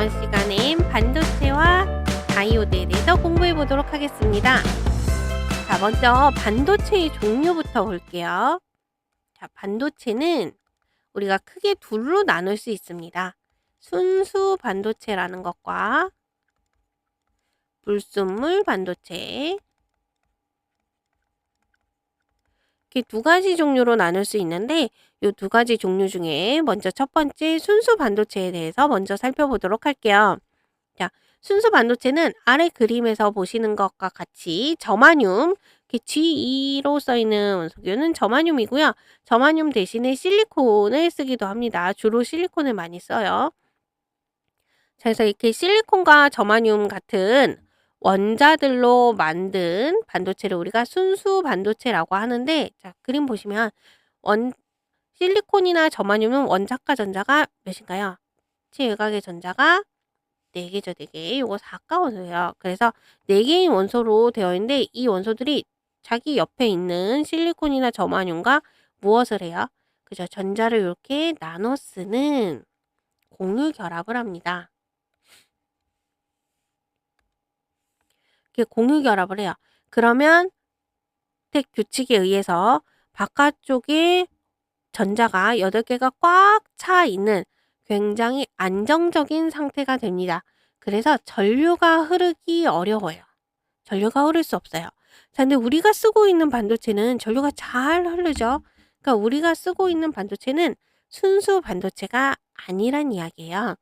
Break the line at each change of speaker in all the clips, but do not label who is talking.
이번 시간엔 반도체와 다이오드에 대해서 공부해 보도록 하겠습니다. 자, 먼저 반도체의 종류부터 볼게요. 자, 반도체는 우리가 크게 둘로 나눌 수 있습니다. 순수 반도체라는 것과 불순물 반도체. 이렇게 두 가지 종류로 나눌 수 있는데 이 두 가지 종류 중에 먼저 첫 번째 순수 반도체에 대해서 먼저 살펴보도록 할게요. 자, 순수 반도체는 아래 그림에서 보시는 것과 같이 저마늄, 이렇게 G2로 써있는 원소교는 저마늄이고요. 저마늄 대신에 실리콘을 쓰기도 합니다. 주로 실리콘을 많이 써요. 자, 그래서 이렇게 실리콘과 저마늄 같은 원자들로 만든 반도체를 우리가 순수 반도체라고 하는데, 자, 그림 보시면 실리콘이나 저마늄은 원자과 전자가 몇인가요? 최외곽의 전자가 4개죠, 4개. 요거 4가 원소예요. 그래서 4개의 원소로 되어 있는데 이 원소들이 자기 옆에 있는 실리콘이나 저마늄과 무엇을 해요? 그죠? 전자를 이렇게 나눠 쓰는 공유 결합을 합니다. 이렇게 공유 결합을 해요. 그러면 규칙에 의해서 바깥쪽에 전자가 8개가 꽉 차 있는 굉장히 안정적인 상태가 됩니다. 그래서 전류가 흐르기 어려워요. 전류가 흐를 수 없어요. 자, 근데 우리가 쓰고 있는 반도체는 전류가 잘 흐르죠. 그러니까 우리가 쓰고 있는 반도체는 순수 반도체가 아니란 이야기예요.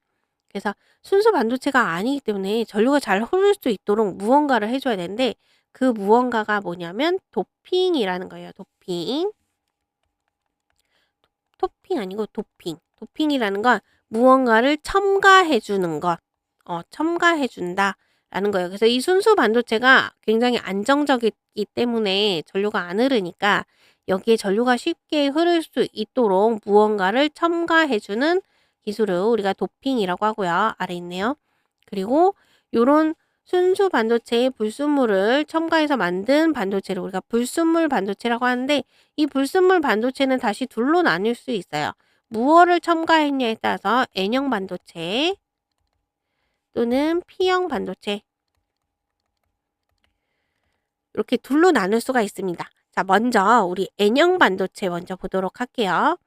그래서 순수 반도체가 아니기 때문에 전류가 잘 흐를 수 있도록 무언가를 해줘야 되는데 그 무언가가 뭐냐면 도핑이라는 거예요. 도핑. 토핑 아니고 도핑. 도핑이라는 건 무언가를 첨가해 주는 것. 첨가해 준다 라는 거예요. 그래서 이 순수 반도체가 굉장히 안정적이기 때문에 전류가 안 흐르니까 여기에 전류가 쉽게 흐를 수 있도록 무언가를 첨가해 주는 기술을 우리가 도핑이라고 하고요. 아래 있네요. 그리고 요런 순수 반도체의 불순물을 첨가해서 만든 반도체를 우리가 불순물 반도체라고 하는데 이 불순물 반도체는 다시 둘로 나뉠 수 있어요. 무엇을 첨가했냐에 따라서 N형 반도체 또는 P형 반도체 이렇게 둘로 나눌 수가 있습니다. 자, 먼저 우리 N형 반도체 먼저 보도록 할게요.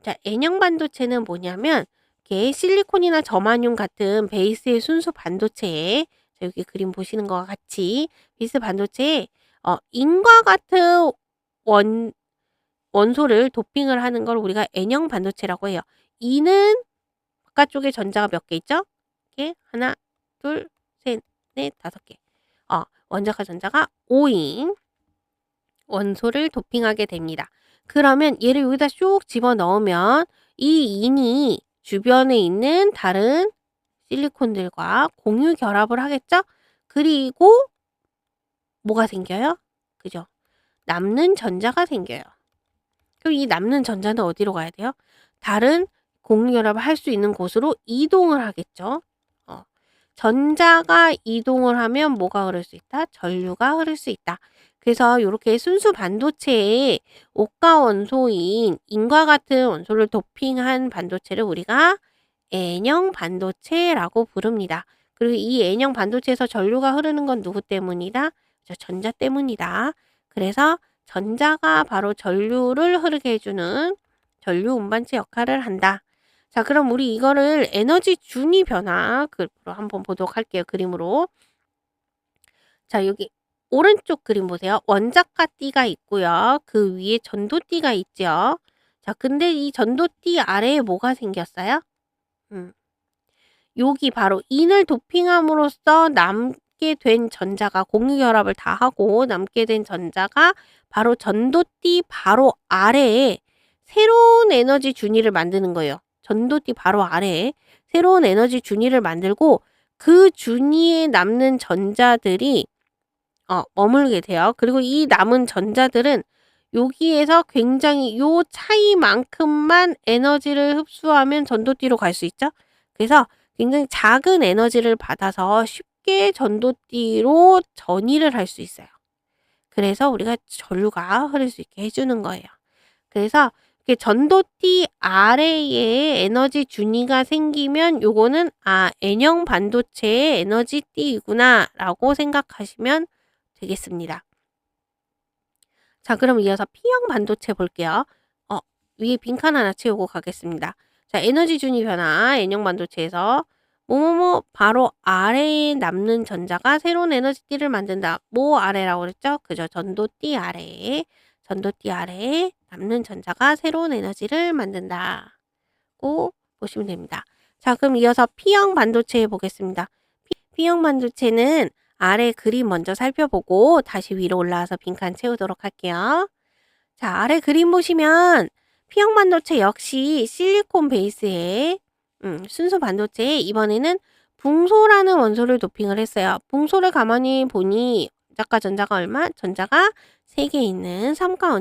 자, N형 반도체는 뭐냐면 이렇게 실리콘이나 저마늄 같은 베이스의 순수 반도체에 여기 그림 보시는 것과 같이 베이스 반도체에 인과 같은 원소를 도핑을 하는 걸 우리가 N형 반도체라고 해요. E는 바깥쪽에 전자가 몇 개 있죠? 이렇게 하나, 둘, 셋, 넷, 5개. 원자과 전자가 5인 원소를 도핑하게 됩니다. 그러면 얘를 여기다 쭉 집어넣으면 이 인이 주변에 있는 다른 실리콘들과 공유 결합을 하겠죠? 그리고 뭐가 생겨요? 그죠? 남는 전자가 생겨요. 그럼 이 남는 전자는 어디로 가야 돼요? 다른 공유 결합을 할 수 있는 곳으로 이동을 하겠죠? 전자가 이동을 하면 뭐가 흐를 수 있다? 전류가 흐를 수 있다. 그래서 이렇게 순수 반도체에 오가 원소인 인과 같은 원소를 도핑한 반도체를 우리가 N형 반도체라고 부릅니다. 그리고 이 N형 반도체에서 전류가 흐르는 건 누구 때문이다? 전자 때문이다. 그래서 전자가 바로 전류를 흐르게 해주는 전류 운반체 역할을 한다. 자, 그럼 우리 이거를 에너지 준위 변화 그룹으로 한번 보도록 할게요. 그림으로. 자, 여기 오른쪽 그림 보세요. 원자과 띠가 있고요. 그 위에 전도띠가 있죠. 자, 근데 이 전도띠 아래에 뭐가 생겼어요? 여기 바로 인을 도핑함으로써 남게 된 전자가 공유 결합을 다 하고 남게 된 전자가 바로 전도띠 바로 아래에 새로운 에너지 준위를 만드는 거예요. 전도띠 바로 아래에 새로운 에너지 준위를 만들고 그 준위에 남는 전자들이 머물게 돼요. 그리고 이 남은 전자들은 여기에서 굉장히 요 차이만큼만 에너지를 흡수하면 전도띠로 갈 수 있죠. 그래서 굉장히 작은 에너지를 받아서 쉽게 전도띠로 전이를 할 수 있어요. 그래서 우리가 전류가 흐를 수 있게 해주는 거예요. 그래서 이렇게 전도띠 아래에 에너지 준위가 생기면 요거는 N형 반도체의 에너지띠이구나라고 생각하시면 되겠습니다. 자, 그럼 이어서 P형 반도체 볼게요. 위에 빈칸 하나 채우고 가겠습니다. 자, 에너지 준위 변화 N형 반도체에서 뭐뭐뭐 바로 아래에 남는 전자가 새로운 에너지띠를 만든다. 뭐 아래라고 그랬죠? 그죠? 전도띠 아래에 남는 전자가 새로운 에너지를 만든다고 보시면 됩니다. 자, 그럼 이어서 P형 반도체 보겠습니다. P형 반도체는 아래 그림 먼저 살펴보고 다시 위로 올라와서 빈칸 채우도록 할게요. 자, 아래 그림 보시면 P형 반도체 역시 실리콘 베이스에 순수 반도체에 이번에는 붕소라는 원소를 도핑을 했어요. 붕소를 가만히 보니 전자가 얼마? 전자가 3개 있는 삼가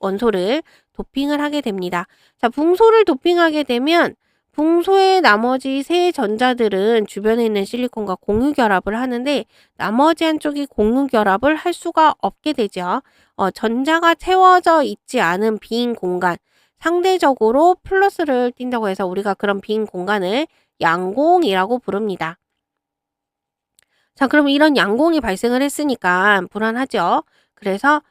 원소를 도핑을 하게 됩니다. 자, 붕소를 도핑하게 되면 붕소의 나머지 세 전자들은 주변에 있는 실리콘과 공유 결합을 하는데 나머지 한쪽이 공유 결합을 할 수가 없게 되죠. 전자가 채워져 있지 않은 빈 공간, 상대적으로 플러스를 띈다고 해서 우리가 그런 빈 공간을 양공이라고 부릅니다. 자, 그럼 이런 양공이 발생을 했으니까 불안하죠. 그래서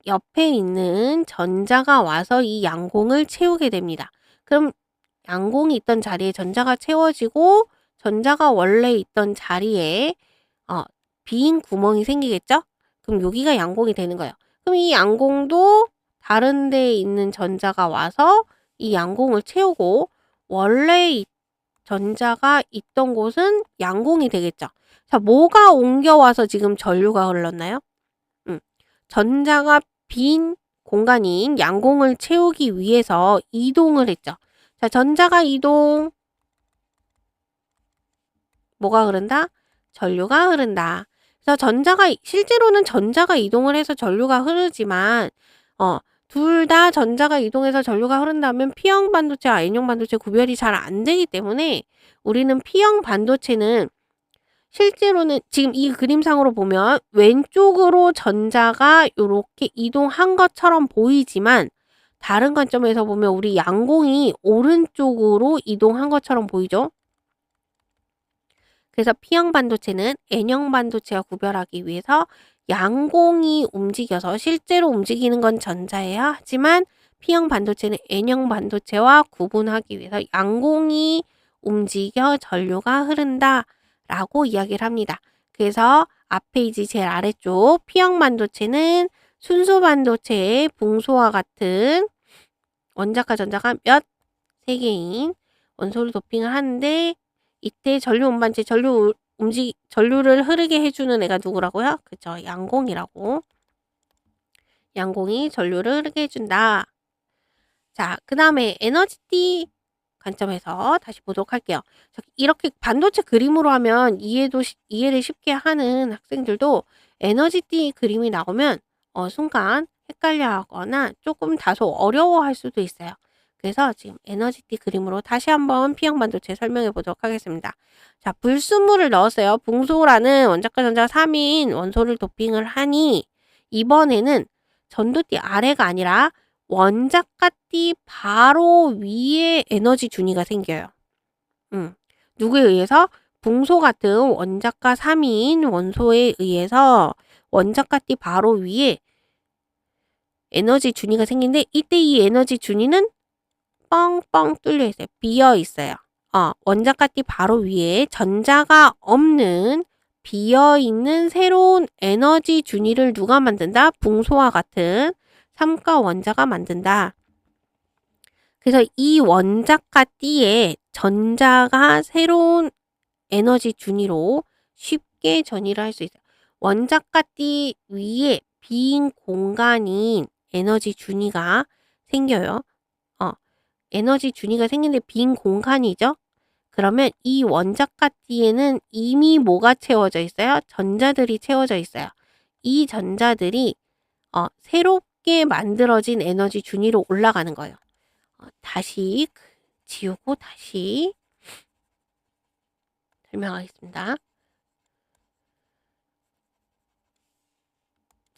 옆에 있는 전자가 와서 이 양공을 채우게 됩니다. 그럼 양공이 있던 자리에 전자가 채워지고 전자가 원래 있던 자리에 빈 구멍이 생기겠죠? 그럼 여기가 양공이 되는 거예요. 그럼 이 양공도 다른 데에 있는 전자가 와서 이 양공을 채우고 원래 전자가 있던 곳은 양공이 되겠죠. 자, 뭐가 옮겨와서 지금 전류가 흘렀나요? 전자가 빈 공간인 양공을 채우기 위해서 이동을 했죠. 자, 전자가 이동. 뭐가 흐른다? 전류가 흐른다. 그래서 실제로는 전자가 이동을 해서 전류가 흐르지만, 둘 다 전자가 이동해서 전류가 흐른다면 P형 반도체와 N형 반도체 구별이 잘 안 되기 때문에 우리는 P형 반도체는 실제로는 지금 이 그림상으로 보면 왼쪽으로 전자가 이렇게 이동한 것처럼 보이지만 다른 관점에서 보면 우리 양공이 오른쪽으로 이동한 것처럼 보이죠? 그래서 P형 반도체는 N형 반도체와 구별하기 위해서 양공이 움직여서 실제로 움직이는 건 전자예요. 하지만 P형 반도체는 N형 반도체와 구분하기 위해서 양공이 움직여 전류가 흐른다 라고 이야기를 합니다. 그래서 앞 페이지 제일 아래쪽 P형 반도체는 순수 반도체의 붕소와 같은 원자과 전자가 3개인 원소를 도핑을 하는데 이때 전류 운반체 전류를 흐르게 해주는 애가 누구라고요? 그죠? 양공이라고. 양공이 전류를 흐르게 해준다. 자, 그 다음에 에너지띠 관점에서 다시 보도록 할게요. 이렇게 반도체 그림으로 하면 이해를 쉽게 하는 학생들도 에너지띠 그림이 나오면 순간 헷갈려 하거나 조금 다소 어려워할 수도 있어요. 그래서 지금 에너지띠 그림으로 다시 한번 P형 반도체 설명해 보도록 하겠습니다. 자, 불순물을 넣었어요. 붕소라는 원자과 전자 3인 원소를 도핑을 하니 이번에는 전도띠 아래가 아니라 원자과띠 바로 위에 에너지 준위가 생겨요. 누구에 의해서? 붕소 같은 원자과 3인 원소에 의해서 원자과띠 바로 위에 에너지 준위가 생긴데 이때 이 에너지 준위는 뻥뻥 뚫려 있어요. 비어 있어요. 원자과띠 바로 위에 전자가 없는 비어 있는 새로운 에너지 준위를 누가 만든다? 붕소와 같은 삼가 원자가 만든다. 그래서 이 원자과띠에 전자가 새로운 에너지 준위로 쉽게 전이를 할 수 있어요. 원자과띠 위에 빈 공간인 에너지 준위가 생겨요. 에너지 준위가 생기는데 빈 공간이죠. 그러면 이 원자과띠에는 이미 뭐가 채워져 있어요? 전자들이 채워져 있어요. 이 전자들이 새롭게 만들어진 에너지 준위로 올라가는 거예요. 다시 지우고 다시 설명하겠습니다.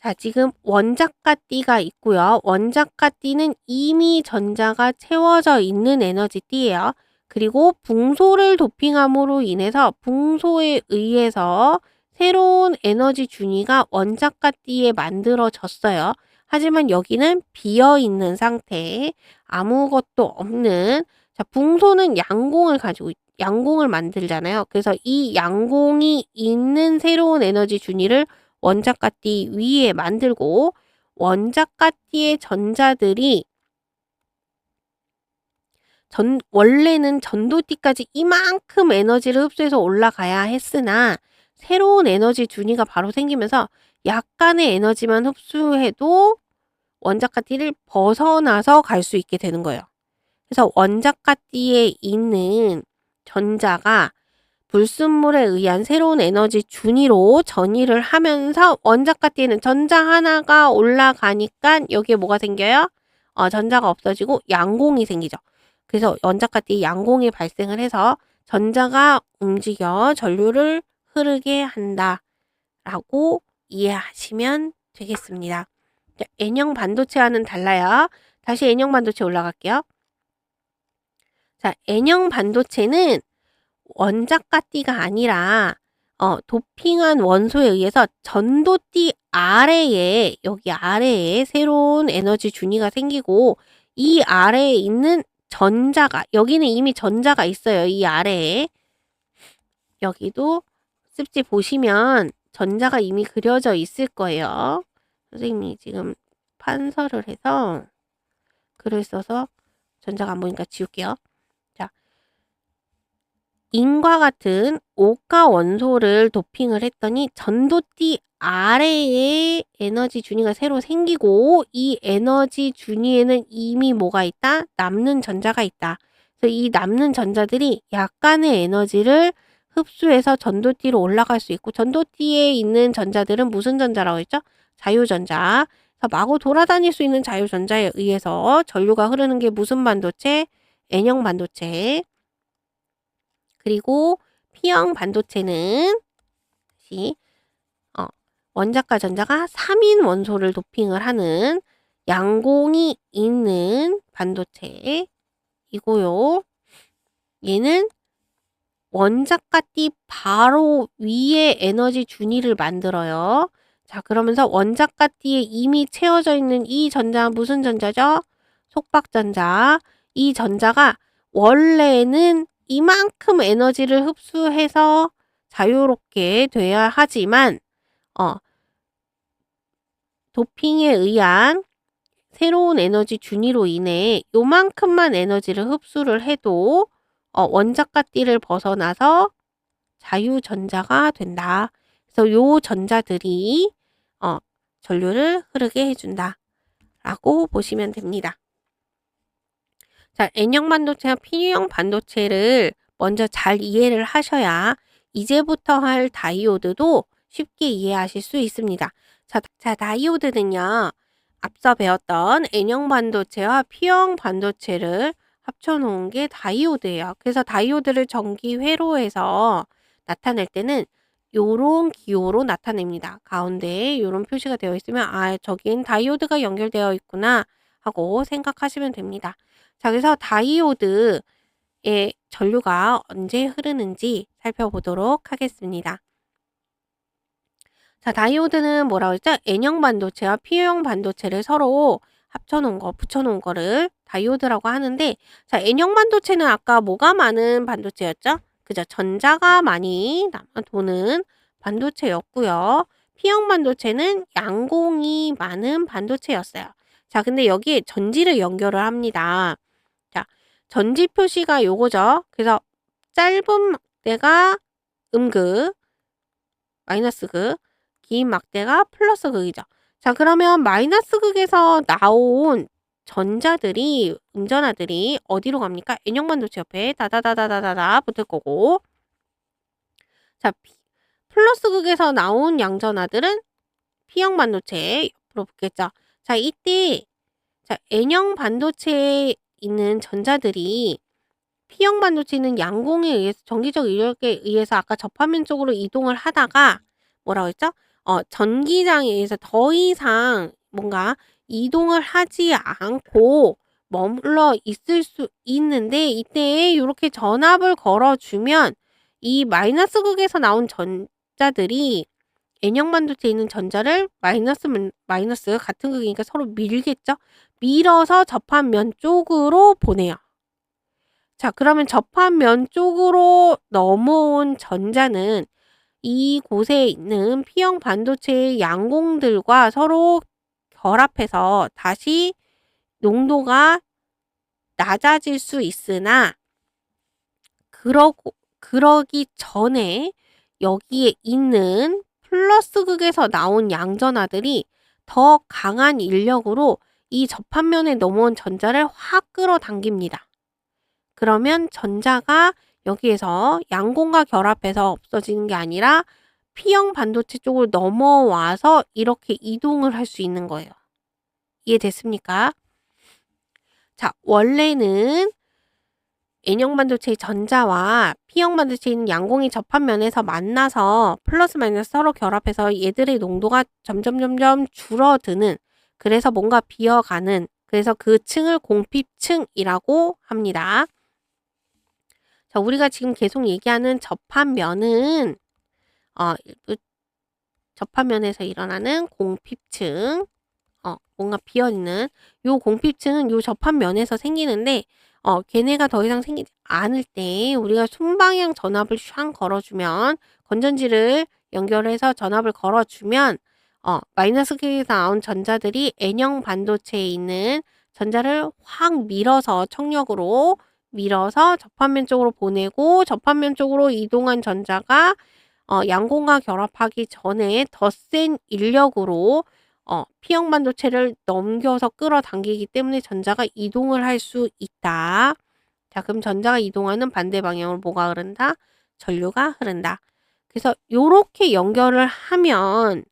자, 지금 원자가 띠가 있고요. 원자가 띠는 이미 전자가 채워져 있는 에너지 띠예요. 그리고 붕소를 도핑함으로 인해서 붕소에 의해서 새로운 에너지 준위가 원자가 띠에 만들어졌어요. 하지만 여기는 비어 있는 상태, 아무것도 없는, 자, 붕소는 양공을 만들잖아요. 그래서 이 양공이 있는 새로운 에너지 준위를 원자가띠 위에 만들고, 원자가띠의 전자들이 원래는 전도띠까지 이만큼 에너지를 흡수해서 올라가야 했으나 새로운 에너지 준위가 바로 생기면서 약간의 에너지만 흡수해도 원자가띠를 벗어나서 갈 수 있게 되는 거예요. 그래서 원자가띠에 있는 전자가 불순물에 의한 새로운 에너지 준위로 전이를 하면서 원자가띠에는 전자 하나가 올라가니까 여기에 뭐가 생겨요? 전자가 없어지고 양공이 생기죠. 그래서 원자가띠에 양공이 발생을 해서 전자가 움직여 전류를 흐르게 한다라고 이해하시면 되겠습니다. N형 반도체와는 달라요. 다시 N형 반도체 올라갈게요. 자, N형 반도체는 원자가띠가 아니라 도핑한 원소에 의해서 전도띠 아래에, 여기 아래에 새로운 에너지 준위가 생기고, 이 아래에 있는 전자가, 여기는 이미 전자가 있어요. 이 아래에. 여기도 습지 보시면 전자가 이미 그려져 있을 거예요. 선생님이 지금 판서를 해서 글을 써서 전자가 안 보니까 지울게요. 인과 같은 오가 원소를 도핑을 했더니 전도띠 아래에 에너지 준위가 새로 생기고, 이 에너지 준위에는 이미 뭐가 있다? 남는 전자가 있다. 그래서 이 남는 전자들이 약간의 에너지를 흡수해서 전도띠로 올라갈 수 있고, 전도띠에 있는 전자들은 무슨 전자라고 했죠? 자유전자. 그래서 마구 돌아다닐 수 있는 자유전자에 의해서 전류가 흐르는 게 무슨 반도체? N형 반도체. 그리고 P형 반도체는 다시 원자과 전자가 3인 원소를 도핑을 하는 양공이 있는 반도체이고요. 얘는 원자과띠 바로 위에 에너지 준위를 만들어요. 자, 그러면서 원자과띠에 이미 채워져 있는 이 전자는 무슨 전자죠? 속박전자. 이 전자가 원래는 이만큼 에너지를 흡수해서 자유롭게 돼야 하지만 도핑에 의한 새로운 에너지 준위로 인해 요만큼만 에너지를 흡수를 해도 원자가띠를 벗어나서 자유전자가 된다. 그래서 요 전자들이 전류를 흐르게 해준다 라고 보시면 됩니다. 자, N형 반도체와 P형 반도체를 먼저 잘 이해를 하셔야 이제부터 할 다이오드도 쉽게 이해하실 수 있습니다. 자, 다이오드는요, 앞서 배웠던 N형 반도체와 P형 반도체를 합쳐놓은 게 다이오드예요. 그래서 다이오드를 전기 회로에서 나타낼 때는 요런 기호로 나타냅니다. 가운데에 요런 표시가 되어 있으면 저긴 다이오드가 연결되어 있구나 하고 생각하시면 됩니다. 자, 그래서 다이오드의 전류가 언제 흐르는지 살펴보도록 하겠습니다. 자, 다이오드는 뭐라고 했죠? N형 반도체와 P형 반도체를 서로 합쳐놓은 거, 붙여놓은 거를 다이오드라고 하는데, 자, N형 반도체는 아까 뭐가 많은 반도체였죠? 그죠? 전자가 많이 도는 반도체였고요. P형 반도체는 양공이 많은 반도체였어요. 자, 근데 여기에 전지를 연결을 합니다. 자, 전지 표시가 요거죠. 그래서 짧은 막대가 음극, 마이너스 극, 긴 막대가 플러스 극이죠. 자, 그러면 마이너스 극에서 나온 전자들이, 음전하들이 어디로 갑니까? N형 반도체 옆에 다다다다다다 붙을 거고, 자, 플러스 극에서 나온 양전하들은 P형 반도체 옆으로 붙겠죠. 자, 이때 N형 반도체에 있는 전자들이 P형 반도체는 양공에 의해서, 전기적 이력에 의해서 아까 접화면 쪽으로 이동을 하다가 뭐라고 했죠? 전기장에 의해서 더 이상 뭔가 이동을 하지 않고 머물러 있을 수 있는데 이때 요렇게 전압을 걸어 주면 이 마이너스 극에서 나온 전자들이 N형 반도체에 있는 전자를 마이너스 같은 극이니까 서로 밀겠죠? 밀어서 접한 면 쪽으로 보내요. 자, 그러면 접한 면 쪽으로 넘어온 전자는 이곳에 있는 P형 반도체의 양공들과 서로 결합해서 다시 농도가 낮아질 수 있으나 그러기 전에 여기에 있는 플러스 극에서 나온 양전하들이 더 강한 인력으로 이 접합면에 넘어온 전자를 확 끌어당깁니다. 그러면 전자가 여기에서 양공과 결합해서 없어지는 게 아니라 P형 반도체 쪽으로 넘어와서 이렇게 이동을 할 수 있는 거예요. 이해됐습니까? 자, 원래는 N형 반도체의 전자와 P형 반도체에 있는 양공이 접합면에서 만나서 플러스 마이너스 서로 결합해서 얘들의 농도가 점점 줄어드는, 그래서 뭔가 비어가는, 그래서 그 층을 공핍층이라고 합니다. 자, 우리가 지금 계속 얘기하는 접합면은 일부 접합면에서 일어나는 공핍층, 뭔가 비어있는 요 공핍층은 요 접합면에서 생기는데 걔네가 더 이상 생기지 않을 때 우리가 순방향 전압을 샥 걸어주면, 건전지를 연결해서 전압을 걸어주면 마이너스 극에서 나온 전자들이 N형 반도체에 있는 전자를 확 밀어서 청력으로 밀어서 접합면 쪽으로 보내고, 접합면 쪽으로 이동한 전자가 양공과 결합하기 전에 더 센 인력으로 P형 반도체를 넘겨서 끌어당기기 때문에 전자가 이동을 할 수 있다. 자, 그럼 전자가 이동하는 반대 방향으로 뭐가 흐른다? 전류가 흐른다. 그래서 요렇게 연결을 하면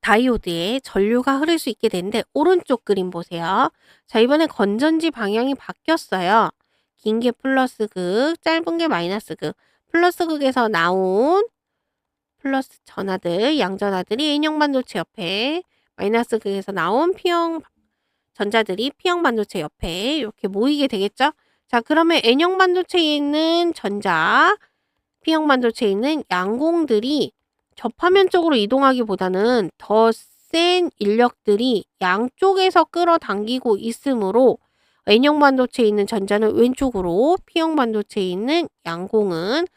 다이오드에 전류가 흐를 수 있게 되는데, 오른쪽 그림 보세요. 자, 이번에 건전지 방향이 바뀌었어요. 긴 게 플러스 극, 짧은 게 마이너스 극. 플러스 극에서 나온 플러스 전하들, 양전하들이 N형 반도체 옆에, 마이너스 극에서 나온 P형 전자들이 P형 반도체 옆에 이렇게 모이게 되겠죠? 자, 그러면 N형 반도체에 있는 전자, P형 반도체에 있는 양공들이 접화면 쪽으로 이동하기보다는 더 센 인력들이 양쪽에서 끌어당기고 있으므로 N형 반도체에 있는 전자는 왼쪽으로, P형 반도체에 있는 양공은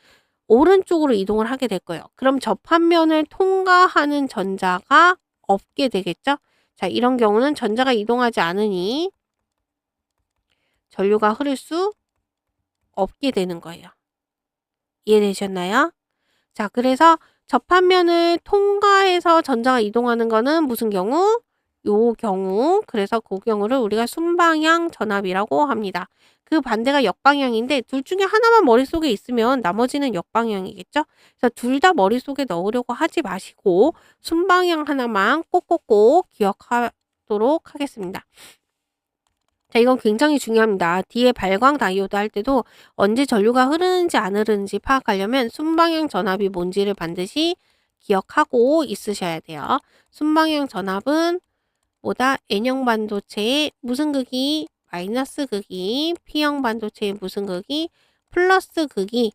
오른쪽으로 이동을 하게 될 거예요. 그럼 접합면을 통과하는 전자가 없게 되겠죠? 자, 이런 경우는 전자가 이동하지 않으니 전류가 흐를 수 없게 되는 거예요. 이해되셨나요? 자, 그래서 접합면을 통과해서 전자가 이동하는 거는 무슨 경우? 요 경우. 그래서 그 경우를 우리가 순방향 전압이라고 합니다. 그 반대가 역방향인데 둘 중에 하나만 머릿속에 있으면 나머지는 역방향이겠죠? 그래서 둘 다 머릿속에 넣으려고 하지 마시고 순방향 하나만 꼭꼭꼭 기억하도록 하겠습니다. 자, 이건 굉장히 중요합니다. 뒤에 발광 다이오드 할 때도 언제 전류가 흐르는지 안 흐르는지 파악하려면 순방향 전압이 뭔지를 반드시 기억하고 있으셔야 돼요. 순방향 전압은 뭐다? N형 반도체의 무슨 극이? 마이너스 극이, P형 반도체의 무슨 극이? 플러스 극이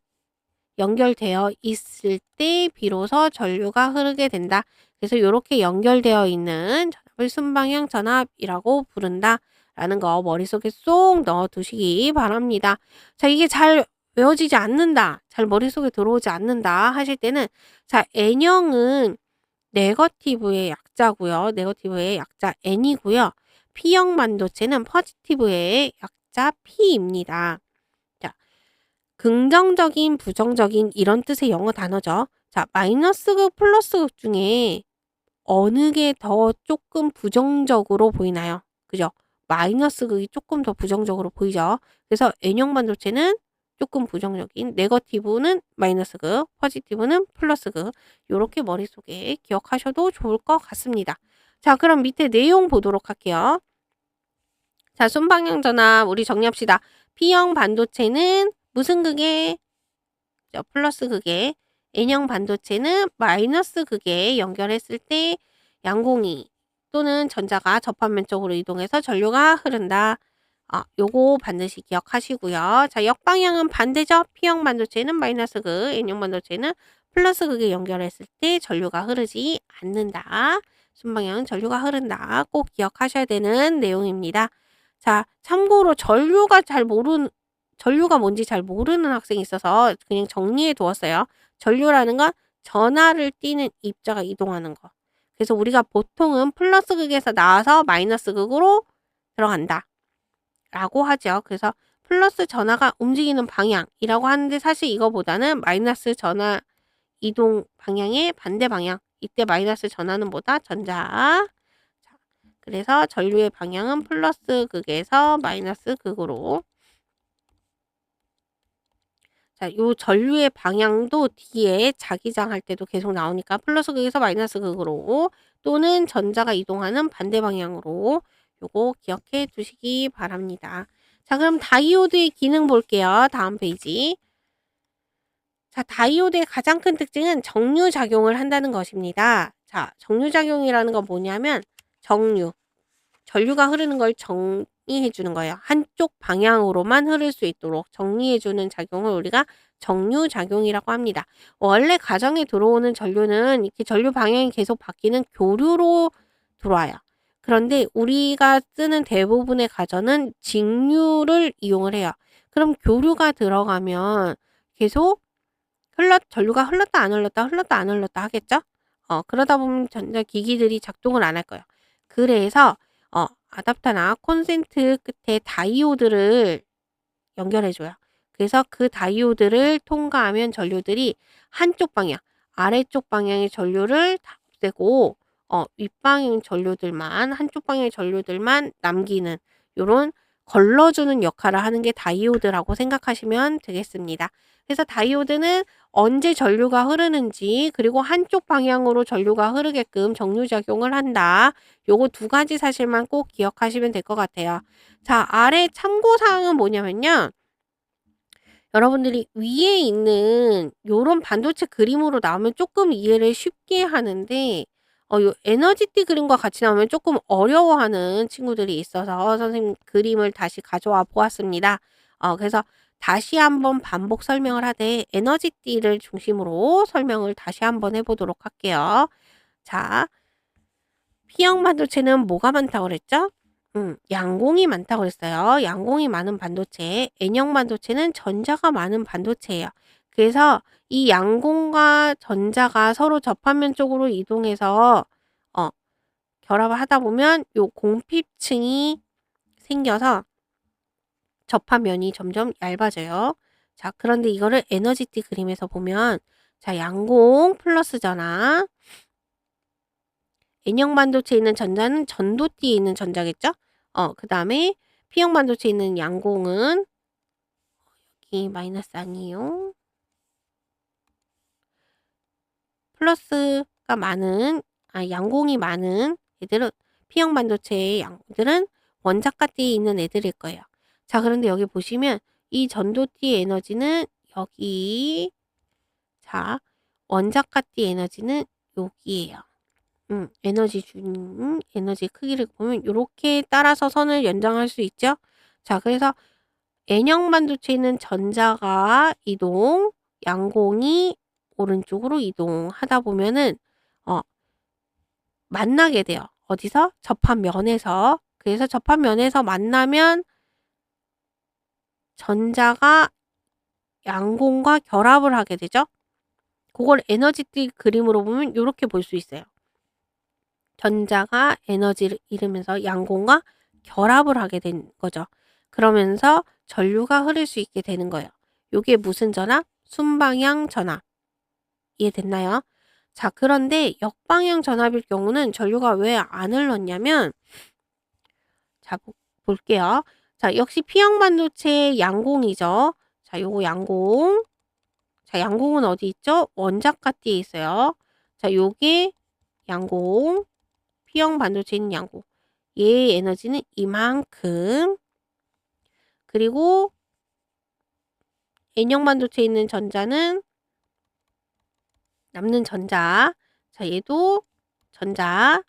연결되어 있을 때 비로소 전류가 흐르게 된다. 그래서 이렇게 연결되어 있는 전압을 순방향 전압이라고 부른다. 라는 거 머릿속에 쏙 넣어 두시기 바랍니다. 자, 이게 잘 외워지지 않는다, 잘 머릿속에 들어오지 않는다 하실 때는, 자, N형은 네거티브의 약자고요. 네거티브의 약자 N이고요. P형 반도체는 포지티브의 약자 P입니다. 자, 긍정적인, 부정적인 이런 뜻의 영어 단어죠. 자, 마이너스극, 플러스극 중에 어느 게 더 조금 부정적으로 보이나요? 그죠? 마이너스 극이 조금 더 부정적으로 보이죠. 그래서 N형 반도체는 조금 부정적인, 네거티브는 마이너스 극, 포지티브는 플러스 극. 요렇게 머릿속에 기억하셔도 좋을 것 같습니다. 자, 그럼 밑에 내용 보도록 할게요. 자, 순방향 전압 우리 정리합시다. P형 반도체는 무슨 극에? 플러스 극에 N형 반도체는 마이너스 극에 연결했을 때 양공이 또는 전자가 접합면 쪽으로 이동해서 전류가 흐른다. 요거 반드시 기억하시고요. 자, 역방향은 반대죠. P형 반도체는 마이너스 극, N형 반도체는 플러스 극에 연결했을 때 전류가 흐르지 않는다. 순방향은 전류가 흐른다. 꼭 기억하셔야 되는 내용입니다. 자, 참고로 전류가 뭔지 잘 모르는 학생이 있어서 그냥 정리해 두었어요. 전류라는 건 전하를 띠는 입자가 이동하는 거. 그래서 우리가 보통은 플러스 극에서 나와서 마이너스 극으로 들어간다. 라고 하죠. 그래서 플러스 전하가 움직이는 방향이라고 하는데 사실 이거보다는 마이너스 전하 이동 방향의 반대 방향. 이때 마이너스 전하는 뭐다? 전자. 자, 그래서 전류의 방향은 플러스 극에서 마이너스 극으로. 자, 요 전류의 방향도 뒤에 자기장할 때도 계속 나오니까 플러스 극에서 마이너스 극으로 또는 전자가 이동하는 반대 방향으로 요거 기억해 두시기 바랍니다. 자, 그럼 다이오드의 기능 볼게요. 다음 페이지. 자, 다이오드의 가장 큰 특징은 정류작용을 한다는 것입니다. 자, 정류작용이라는 건 뭐냐면 전류가 흐르는 걸 정리해 주는 거예요. 한쪽 방향으로만 흐를 수 있도록 정리해 주는 작용을 우리가 정류작용이라고 합니다. 원래 가정에 들어오는 전류는 이렇게 전류 방향이 계속 바뀌는 교류로 들어와요. 그런데 우리가 쓰는 대부분의 가전은 직류를 이용을 해요. 그럼 교류가 들어가면 계속 전류가 흘렀다 안 흘렀다 흘렀다 안 흘렀다 하겠죠? 그러다 보면 전자기기들이 작동을 안 할 거예요. 그래서 아답터나 콘센트 끝에 다이오드를 연결해 줘요. 그래서 그 다이오드를 통과하면 전류들이 한쪽 방향, 아래쪽 방향의 전류를 다 없애고 윗방향 전류들만 한쪽 방향의 전류들만 남기는 요런 걸러주는 역할을 하는 게 다이오드라고 생각하시면 되겠습니다. 그래서 다이오드는 언제 전류가 흐르는지 그리고 한쪽 방향으로 전류가 흐르게끔 정류작용을 한다. 요거 두 가지 사실만 꼭 기억하시면 될 것 같아요. 자, 아래 참고사항은 뭐냐면요. 여러분들이 위에 있는 요런 반도체 그림으로 나오면 조금 이해를 쉽게 하는데 요 에너지띠 그림과 같이 나오면 조금 어려워하는 친구들이 있어서 선생님 그림을 다시 가져와 보았습니다. 그래서 다시 한번 반복 설명을 하되 에너지띠를 중심으로 설명을 다시 한번 해보도록 할게요. 자, P형 반도체는 뭐가 많다고 그랬죠? 양공이 많다고 그랬어요. 양공이 많은 반도체. N형 반도체는 전자가 많은 반도체예요. 그래서 이 양공과 전자가 서로 접합면 쪽으로 이동해서 결합을 하다 보면 요 공핍층이 생겨서 접합면이 점점 얇아져요. 자, 그런데 이거를 에너지띠 그림에서 보면 자, 양공 플러스 전하. N형 반도체에 있는 전자는 전도띠에 있는 전자겠죠? 그 다음에 P형 반도체에 있는 양공은 여기 마이너스 아니에요. 플러스가 많은 양공이 많은 애들은 P형 반도체의 양들은 원자가띠에 있는 애들일 거예요. 자, 그런데 여기 보시면 이 전도띠의 에너지는 여기 자, 원자가띠 에너지는 여기에요. 에너지 크기를 보면 요렇게 따라서 선을 연장할 수 있죠. 자, 그래서 N형 반도체에 있는 전자가 이동, 양공이 오른쪽으로 이동하다 보면은 만나게 돼요. 어디서? 접합면에서. 그래서 접합면에서 만나면 전자가 양공과 결합을 하게 되죠. 그걸 에너지띠 그림으로 보면 요렇게 볼 수 있어요. 전자가 에너지를 잃으면서 양공과 결합을 하게 된 거죠. 그러면서 전류가 흐를 수 있게 되는 거예요. 요게 무슨 전압? 순방향 전압. 이해됐나요? 자, 그런데 역방향 전압일 경우는 전류가 왜 안 흘렀냐면 자, 볼게요. 자, 역시 P형 반도체의 양공이죠. 자, 요거 양공. 자, 양공은 어디 있죠? 원자가띠에 있어요. 자, 요게 양공. P형 반도체에 있는 양공. 얘의 에너지는 이만큼. 그리고 N형 반도체에 있는 전자는 남는 전자. 자, 얘도 전자.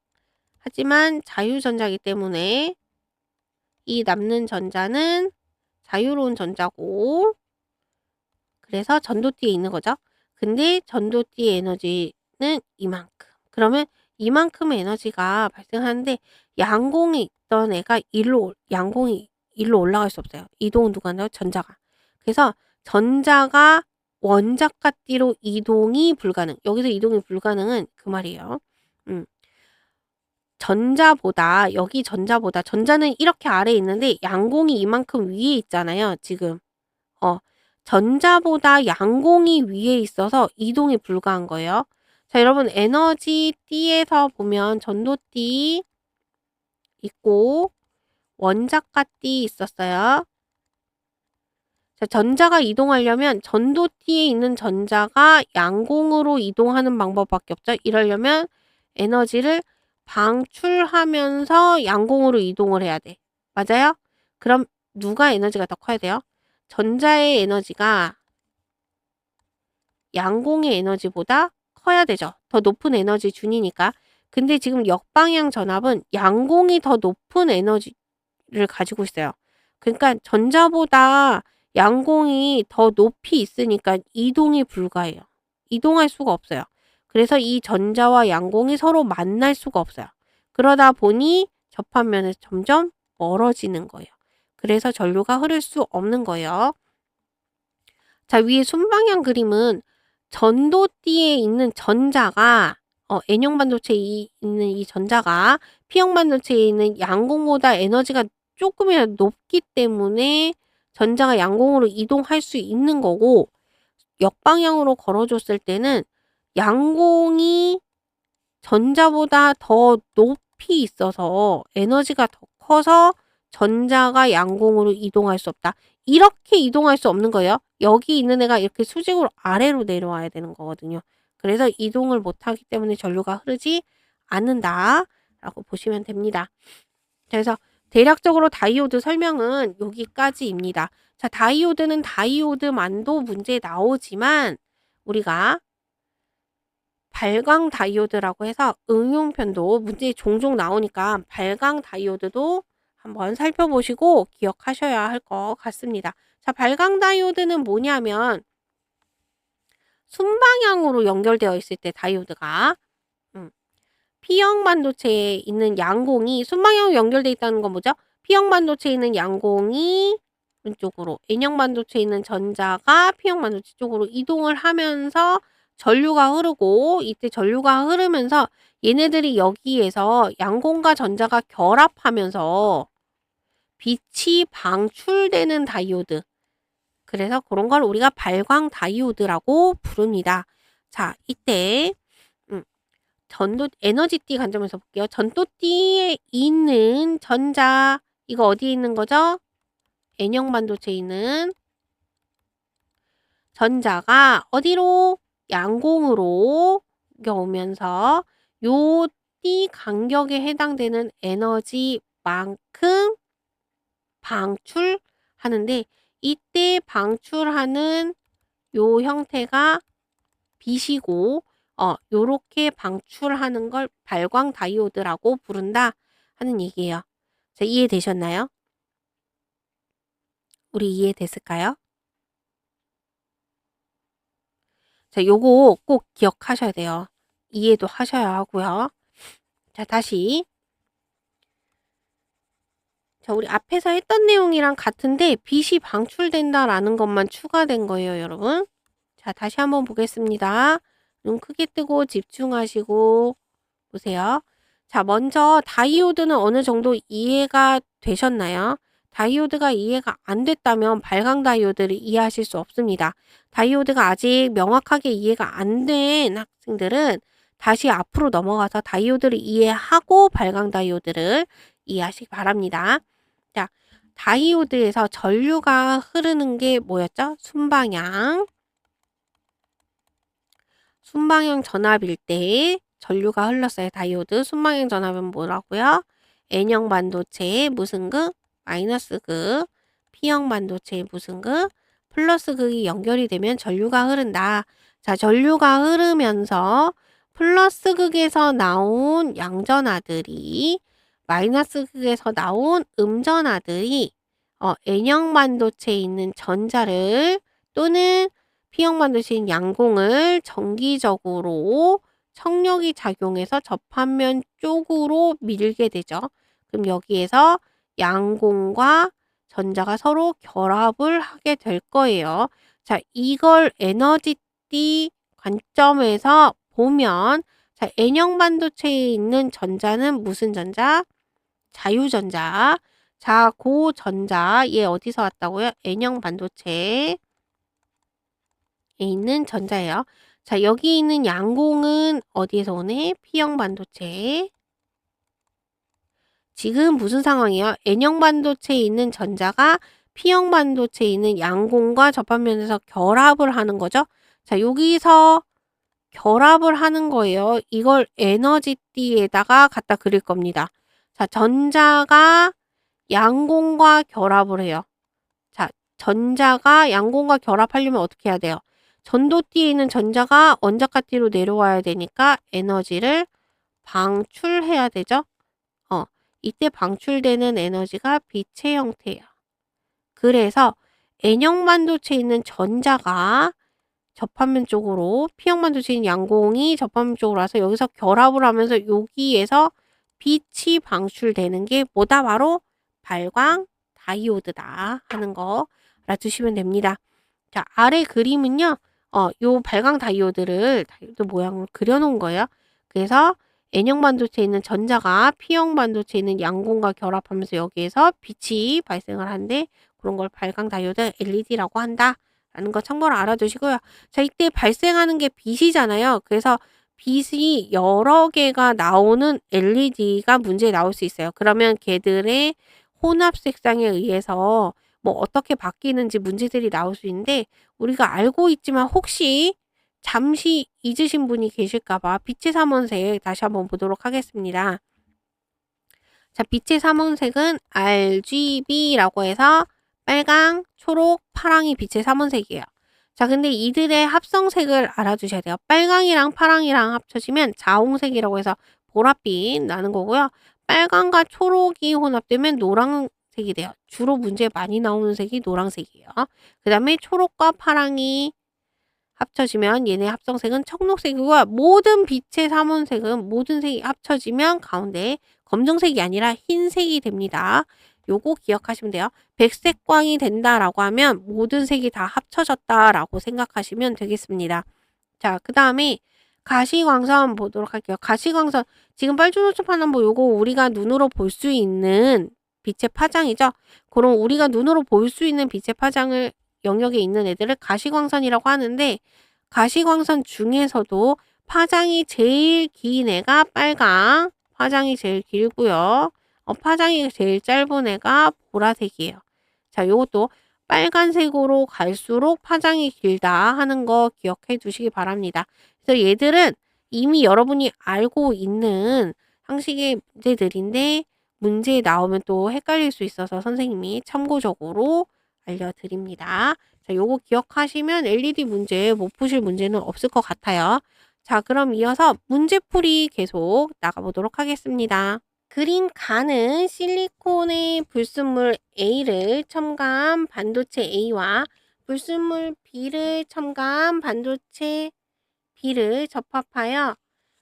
하지만 자유전자이기 때문에 이 남는 전자는 자유로운 전자고, 그래서 전도띠에 있는 거죠. 근데 전도띠의 에너지는 이만큼. 그러면 이만큼의 에너지가 발생하는데 양공이 있던 애가 양공이 일로 올라갈 수 없어요. 이동은 누가 한다고? 전자가. 그래서 전자가 원자가 띠로 이동이 불가능. 여기서 이동이 불가능은 그 말이에요. 여기 전자보다, 전자는 이렇게 아래에 있는데 양공이 이만큼 위에 있잖아요, 지금. 전자보다 양공이 위에 있어서 이동이 불가한 거예요. 자, 여러분, 에너지 띠에서 보면 전도띠 있고, 원자가 띠 있었어요. 자, 전자가 이동하려면 전도띠에 있는 전자가 양공으로 이동하는 방법밖에 없죠. 이러려면 에너지를 방출하면서 양공으로 이동을 해야 돼. 맞아요? 그럼 누가 에너지가 더 커야 돼요? 전자의 에너지가 양공의 에너지보다 커야 되죠. 더 높은 에너지 준이니까. 근데 지금 역방향 전압은 양공이 더 높은 에너지를 가지고 있어요. 그러니까 전자보다 양공이 더 높이 있으니까 이동이 불가해요. 이동할 수가 없어요. 그래서 이 전자와 양공이 서로 만날 수가 없어요. 그러다 보니 접합면에서 점점 멀어지는 거예요. 그래서 전류가 흐를 수 없는 거예요. 자, 위에 순방향 그림은 전도띠에 있는 전자가 N형 반도체에 있는 이 전자가 P형 반도체에 있는 양공보다 에너지가 조금이라도 높기 때문에 전자가 양공으로 이동할 수 있는 거고, 역방향으로 걸어줬을 때는 양공이 전자보다 더 높이 있어서 에너지가 더 커서 전자가 양공으로 이동할 수 없다. 이렇게 이동할 수 없는 거예요. 여기 있는 애가 이렇게 수직으로 아래로 내려와야 되는 거거든요. 그래서 이동을 못하기 때문에 전류가 흐르지 않는다 라고 보시면 됩니다. 그래서 대략적으로 다이오드 설명은 여기까지입니다. 자, 다이오드는 다이오드만도 문제에 나오지만 우리가 발광 다이오드라고 해서 응용편도 문제에 종종 나오니까 발광 다이오드도 한번 살펴보시고 기억하셔야 할 것 같습니다. 자, 발광 다이오드는 뭐냐면 순방향으로 연결되어 있을 때 다이오드가 P형 반도체에 있는 양공이 순방향으로 연결되어 있다는 건 뭐죠? P형 반도체에 있는 양공이 왼쪽으로, N형 반도체에 있는 전자가 P형 반도체 쪽으로 이동을 하면서 전류가 흐르고, 이때 전류가 흐르면서 얘네들이 여기에서 양공과 전자가 결합하면서 빛이 방출되는 다이오드. 그래서 그런 걸 우리가 발광 다이오드라고 부릅니다. 자, 이때 에너지띠 관점에서 볼게요. 전도띠에 있는 전자, 이거 어디에 있는 거죠? N형 반도체에 있는 전자가 어디로? 양공으로 오면서 요 띠 간격에 해당되는 에너지만큼 방출하는데, 이때 방출하는 요 형태가 빛이고, 요렇게 방출하는 걸 발광 다이오드라고 부른다 하는 얘기예요. 자, 이해되셨나요? 우리 이해됐을까요? 자, 요거 꼭 기억하셔야 돼요. 이해도 하셔야 하고요. 자, 다시. 자, 우리 앞에서 했던 내용이랑 같은데 빛이 방출된다라는 것만 추가된 거예요, 여러분. 자, 다시 한번 보겠습니다. 눈 크게 뜨고 집중하시고 보세요. 자, 먼저 다이오드는 어느 정도 이해가 되셨나요? 다이오드가 이해가 안 됐다면 발광 다이오드를 이해하실 수 없습니다. 다이오드가 아직 명확하게 이해가 안 된 학생들은 다시 앞으로 넘어가서 다이오드를 이해하고 발광 다이오드를 이해하시기 바랍니다. 자, 다이오드에서 전류가 흐르는 게 뭐였죠? 순방향. 순방향 전압일 때 전류가 흘렀어요. 다이오드. 순방향 전압은 뭐라고요? N형 반도체의 무슨 극? 마이너스 극. P형 반도체의 무슨 극? 플러스 극이 연결이 되면 전류가 흐른다. 자, 전류가 흐르면서 플러스 극에서 나온 양전하들이 마이너스 극에서 나온 음전하들이 N형 반도체에 있는 전자를 또는 P형 반도체에 있는 양공을 정기적으로 청력이 작용해서 접합면 쪽으로 밀게 되죠. 그럼 여기에서 양공과 전자가 서로 결합을 하게 될 거예요. 자, 이걸 에너지띠 관점에서 보면 자, N형 반도체에 있는 전자는 무슨 전자? 자유전자. 자, 그 전자 얘 어디서 왔다고요? N형 반도체에 있는 전자예요. 자, 여기 있는 양공은 어디에서 오네? P형 반도체. 지금 무슨 상황이에요? N형 반도체에 있는 전자가 P형 반도체에 있는 양공과 접합면에서 결합을 하는 거죠. 자, 여기서 결합을 하는 거예요. 이걸 에너지띠에다가 갖다 그릴 겁니다. 자, 전자가 양공과 결합을 해요. 자, 전자가 양공과 결합하려면 어떻게 해야 돼요? 전도띠에 있는 전자가 원자가띠로 내려와야 되니까 에너지를 방출해야 되죠. 이때 방출되는 에너지가 빛의 형태예요. 그래서 N형 반도체에 있는 전자가 접합면 쪽으로 P형 반도체에 있는 양공이 접합면 쪽으로 와서 여기서 결합을 하면서 여기에서 빛이 방출되는 게 뭐다? 바로 발광 다이오드다 하는 거 알아두시면 됩니다. 자, 아래 그림은요. 요 발광 다이오드 모양을 그려놓은 거예요. 그래서 N형 반도체에 있는 전자가 P형 반도체에 있는 양공과 결합하면서 여기에서 빛이 발생을 하는데 그런 걸 발광 다이오드 LED라고 한다. 라는 거 참고로 알아두시고요. 자, 이때 발생하는 게 빛이잖아요. 그래서 빛이 여러 개가 나오는 LED가 문제에 나올 수 있어요. 그러면 걔들의 혼합 색상에 의해서 뭐 어떻게 바뀌는지 문제들이 나올 수 있는데 우리가 알고 있지만 혹시 잠시 잊으신 분이 계실까봐 빛의 삼원색 다시 한번 보도록 하겠습니다. 자, 빛의 삼원색은 RGB라고 해서 빨강, 초록, 파랑이 빛의 삼원색이에요. 자, 근데 이들의 합성색을 알아두셔야 돼요. 빨강이랑 파랑이랑 합쳐지면 자홍색이라고 해서 보랏빛 나는 거고요. 빨강과 초록이 혼합되면 노란색이 돼요. 주로 문제에 많이 나오는 색이 노란색이에요. 그 다음에 초록과 파랑이 합쳐지면 얘네 합성색은 청록색이고요. 모든 빛의 삼원색은 모든 색이 합쳐지면 가운데 검정색이 아니라 흰색이 됩니다. 요거 기억하시면 돼요. 백색광이 된다라고 하면 모든 색이 다 합쳐졌다라고 생각하시면 되겠습니다. 자, 그 다음에 가시광선 보도록 할게요. 가시광선 지금 빨주노초 파남보 요거 우리가 눈으로 볼 수 있는 빛의 파장이죠. 그럼 우리가 눈으로 볼 수 있는 빛의 파장을 영역에 있는 애들을 가시광선이라고 하는데 가시광선 중에서도 파장이 제일 긴 애가 빨강, 파장이 제일 길고요. 파장이 제일 짧은 애가 보라색이에요. 자, 요것도 빨간색으로 갈수록 파장이 길다 하는 거 기억해 두시기 바랍니다. 그래서 얘들은 이미 여러분이 알고 있는 상식의 문제들인데 문제에 나오면 또 헷갈릴 수 있어서 선생님이 참고적으로 알려드립니다. 자, 요거 기억하시면 LED 문제 못 푸실 문제는 없을 것 같아요. 자, 그럼 이어서 문제풀이 계속 나가보도록 하겠습니다. 그린 가는 실리콘의 불순물 A를 첨가한 반도체 A와 불순물 B를 첨가한 반도체 B를 접합하여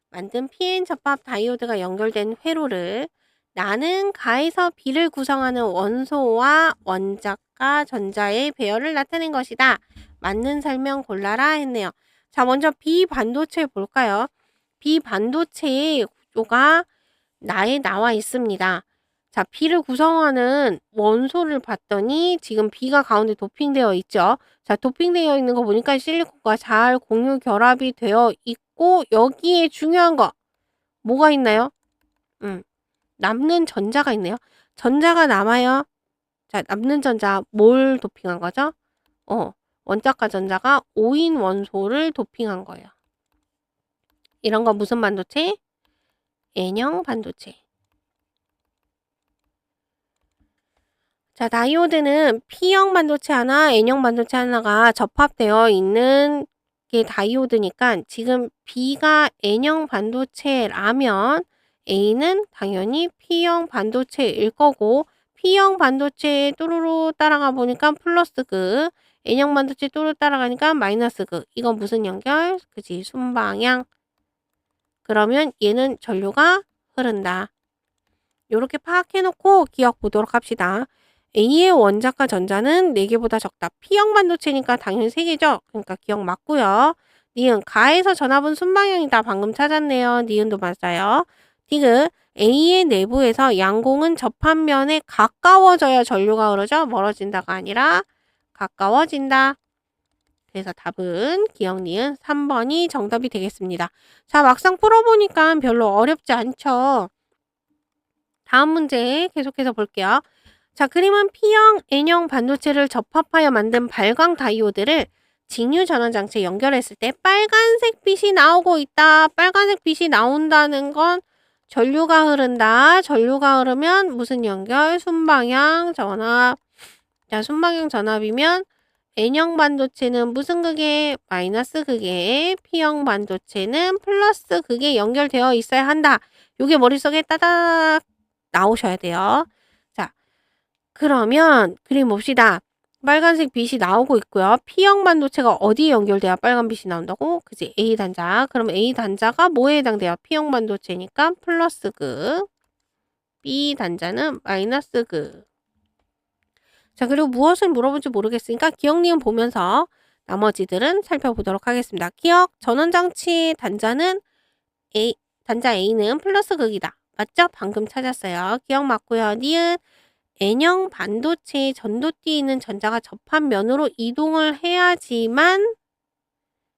만든 PN 접합 다이오드가 연결된 회로를 나는 가에서 B를 구성하는 원소와 원자과 전자의 배열을 나타낸 것이다. 맞는 설명 골라라 했네요. 자, 먼저 B 반도체 볼까요? B 반도체의 구조가 나에 나와 있습니다. 자, B를 구성하는 원소를 봤더니 지금 B가 가운데 도핑되어 있죠. 자, 도핑되어 있는 거 보니까 실리콘과 잘 공유 결합이 되어 있고 여기에 중요한 거 뭐가 있나요? 남는 전자가 있네요. 전자가 남아요. 자, 남는 전자 뭘 도핑한 거죠? 원자과 전자가 5인 원소를 도핑한 거예요. 이런 거 무슨 반도체? N형 반도체. 자, 다이오드는 P형 반도체 하나, N형 반도체 하나가 접합되어 있는 게 다이오드니까 지금 B가 N형 반도체라면 A는 당연히 P형 반도체일 거고 P형 반도체에 또르르 따라가 보니까 플러스 극, N형 반도체 또르르 따라가니까 마이너스 극. 이건 무슨 연결? 그지? 순방향. 그러면 얘는 전류가 흐른다. 요렇게 파악해 놓고 기억 보도록 합시다. A의 원자과 전자는 4개보다 적다. P형 반도체니까 당연히 3개죠. 그러니까 기억 맞고요. 니은 가에서 전압은 순방향이다. 방금 찾았네요. 니은도 맞아요. 디귿 A의 내부에서 양공은 접합면에 가까워져야 전류가 흐르죠. 멀어진다가 아니라 가까워진다. 그래서 답은 기억 니은 3번이 정답이 되겠습니다. 자, 막상 풀어보니까 별로 어렵지 않죠. 다음 문제 계속해서 볼게요. 자, 그림은 P형, N형 반도체를 접합하여 만든 발광 다이오드를 직류 전원 장치에 연결했을 때 빨간색 빛이 나오고 있다. 빨간색 빛이 나온다는 건 전류가 흐른다. 전류가 흐르면 무슨 연결? 순방향 전압. 자, 순방향 전압이면 N형 반도체는 무슨 극에? 마이너스 극에, P형 반도체는 플러스 극에 연결되어 있어야 한다. 요게 머릿속에 따닥 나오셔야 돼요. 자, 그러면 그림 봅시다. 빨간색 빛이 나오고 있고요. P형 반도체가 어디에 연결돼야 빨간 빛이 나온다고? 그지? A 단자. 그럼 A 단자가 뭐에 해당돼요? P형 반도체니까 플러스 극. B 단자는 마이너스 극. 자, 그리고 무엇을 물어볼지 모르겠으니까 기억 니은 보면서 나머지들은 살펴보도록 하겠습니다. 기억 전원장치 단자는 단자 A는 플러스 극이다. 맞죠? 방금 찾았어요. 기억 맞고요. 니은 N형 반도체의 전도띠에 있는 전자가 접합면으로 이동을 해야지만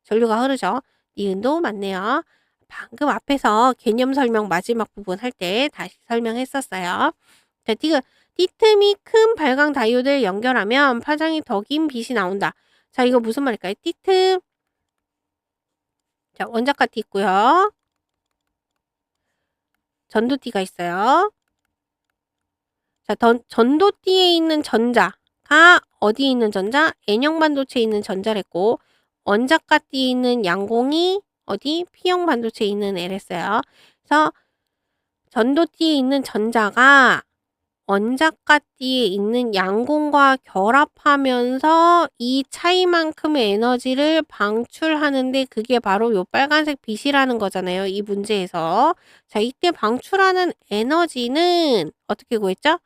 전류가 흐르죠. 니은도 맞네요. 방금 앞에서 개념 설명 마지막 부분 할 때 다시 설명했었어요. 자, 디귿 띠틈이 큰 발광 다이오드를 연결하면 파장이 더 긴 빛이 나온다. 자, 이거 무슨 말일까요? 띠틈. 자, 원자과 띠 있고요. 전도띠가 있어요. 자, 전도띠에 있는 전자가 어디에 있는 전자? N형 반도체에 있는 전자랬고 원자과 띠에 있는 양공이 어디? P형 반도체에 있는 L했어요. 그래서 전도띠에 있는 전자가 원자과 띠에 있는 양공과 결합하면서 이 차이만큼의 에너지를 방출하는데 그게 바로 요 빨간색 빛이라는 거잖아요. 이 문제에서. 자, 이때 방출하는 에너지는 어떻게 구했죠?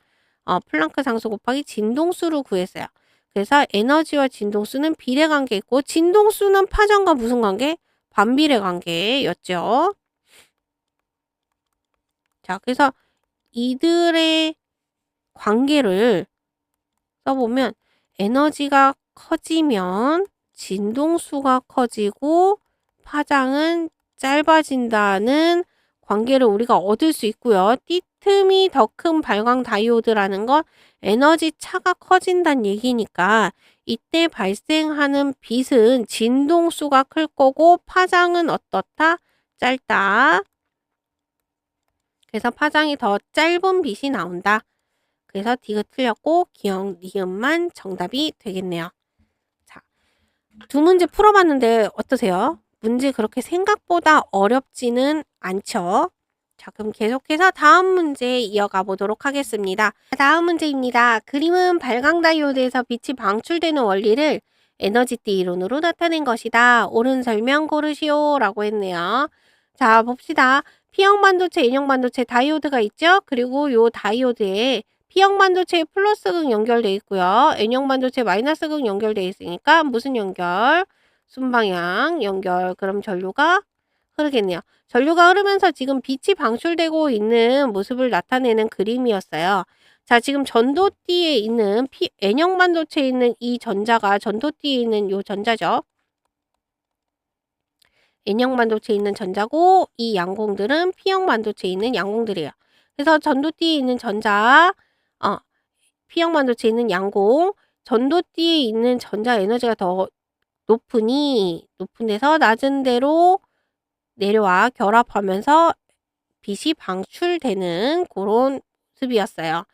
플랑크 상수 곱하기 진동수로 구했어요. 그래서 에너지와 진동수는 비례 관계 있고 진동수는 파장과 무슨 관계? 반비례 관계였죠. 자, 그래서 이들의 관계를 써보면 에너지가 커지면 진동수가 커지고 파장은 짧아진다는 관계를 우리가 얻을 수 있고요. 띠틈이 더 큰 발광 다이오드라는 건 에너지 차가 커진다는 얘기니까 이때 발생하는 빛은 진동수가 클 거고 파장은 어떻다? 짧다. 그래서 파장이 더 짧은 빛이 나온다. 그래서 디귿 틀렸고 기억 니은만 정답이 되겠네요. 자, 두 문제 풀어봤는데 어떠세요? 문제 그렇게 생각보다 어렵지는 않죠? 자, 그럼 계속해서 다음 문제 이어가 보도록 하겠습니다. 다음 문제입니다. 그림은 발광 다이오드에서 빛이 방출되는 원리를 에너지띠 이론으로 나타낸 것이다. 옳은 설명 고르시오 라고 했네요. 자, 봅시다. P형 반도체, N형 반도체 다이오드가 있죠? 그리고 요 다이오드에 P형 반도체에 플러스 극 연결돼 있고요. N형 반도체 마이너스 극 연결돼 있으니까 무슨 연결? 순방향 연결. 그럼 전류가 흐르겠네요. 전류가 흐르면서 지금 빛이 방출되고 있는 모습을 나타내는 그림이었어요. 자, 지금 전도띠에 있는 N형 반도체에 있는 이 전자가 전도띠에 있는 요 전자죠. N형 반도체에 있는 전자고 이 양공들은 P형 반도체에 있는 양공들이에요. 그래서 전도띠에 있는 전자 P형 반도체에 있는 양공, 전도띠에 있는 전자 에너지가 더 높은 데서 낮은 데로 내려와 결합하면서 빛이 방출되는 그런 모습이었어요.